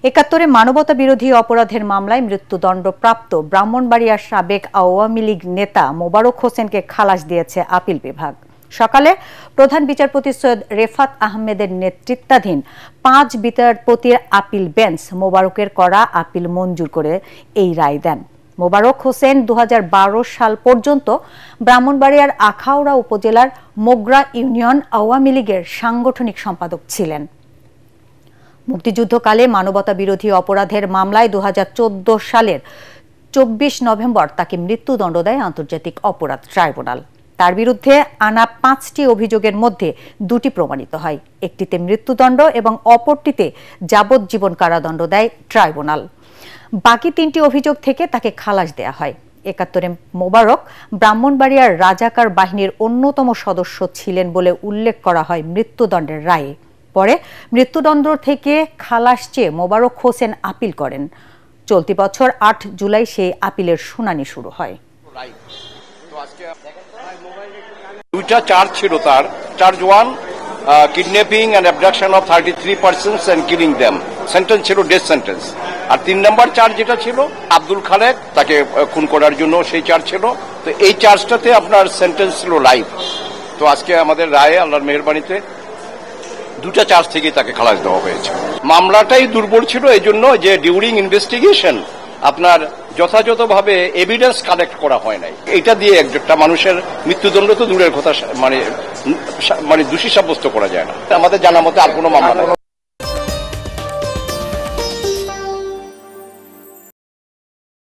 ৭১ মানবতা বিরোধী অপরাধের মামলায় মৃত্যুদণ্ডপ্রাপ্ত ব্রাহ্মণবাড়িয়ার সাবেক আওয়ামী লীগ নেতা মোবারক হোসেনকে খালাস দিয়েছে আপিল বিভাগ। সকালে প্রধান বিচারপতি সৈয়দ রেফাত আহমেদের নেতৃত্বাধীন ৫ বিচারপতির আপিল বেঞ্চ মোবারকের করা আপিল মঞ্জুর করে এই রায় দেন। মোবারক হোসেন ২০১২ সাল পর্যন্ত ব্রাহ্মণবাড়িয়ার আখাউড়া উপজেলার মোগরা ইউনিয়ন আওয়ামী লীগের সাংগঠনিক সম্পাদক ছিলেন। মুক্তিযুদ্ধকালে মানবতা বিরোধী অপরাধের মামলায় ২০১৪ সালের ২৪ নভেম্বর তাকে মৃত্যুদণ্ড দেয় আন্তর্জাতিক অপরাধ ট্রাইব্যুনাল। তার বিরুদ্ধে আনা ৫টি অভিযোগের মধ্যে ২টি প্রমাণিত হয়, একটিতে মৃত্যুদণ্ড এবং অপরটিতে যাবজ্জীবন কারাদণ্ড দেয় ট্রাইব্যুনাল। বাকি ৩টি অভিযোগ থেকে তাকে খালাস দেয়া হয়। ৭১ মোবারক ব্রাহ্মণবাড়িয়ার রাজাকার বাহিনীর অন্যতম সদস্য ছিলেন বলে উল্লেখ করা হয় মৃত্যুদণ্ডের রায়ে। পরে মৃত্যুদণ্ড থেকে খালাস চেয়ে মোবারক হোসেন আপিল করেন। চলতি বছর ৮ জুলাই সেই আপিলের শুনানি শুরু হয়। দুইটা চার্জ ছিল তার, charge 1 kidnapping and abduction of 33 persons and killing them, sentence ছিল ডেথ সেন্টেন্স। আর ৩ নম্বর চার্জ যেটা ছিল আব্দুল খালেক, তাকে খুন করার জন্য সেই চার্জ ছিল। তো এই চার্জটাতে আপনার সেন্টেন্স ছিল লাইফ। তো আজকে আমাদের রায়ে আল্লাহর মেহেরবানিতে দুটা চার্জ থেকে তাকে খালাস দেওয়া হয়েছে। মামলাটাই দুর্বল ছিল এই জন্য যে ডিউরিং ইনভেস্টিগেশন আপনার যথাযথভাবে এভিডেন্স কালেক্ট করা হয় নাই। এটা দিয়ে একটা মানুষের মৃত্যুদণ্ড তো দূরের কথা, মানে দোষী সাব্যস্ত করা যায় না। আমাদের জানা মতে আর কোনো মামলা নেই।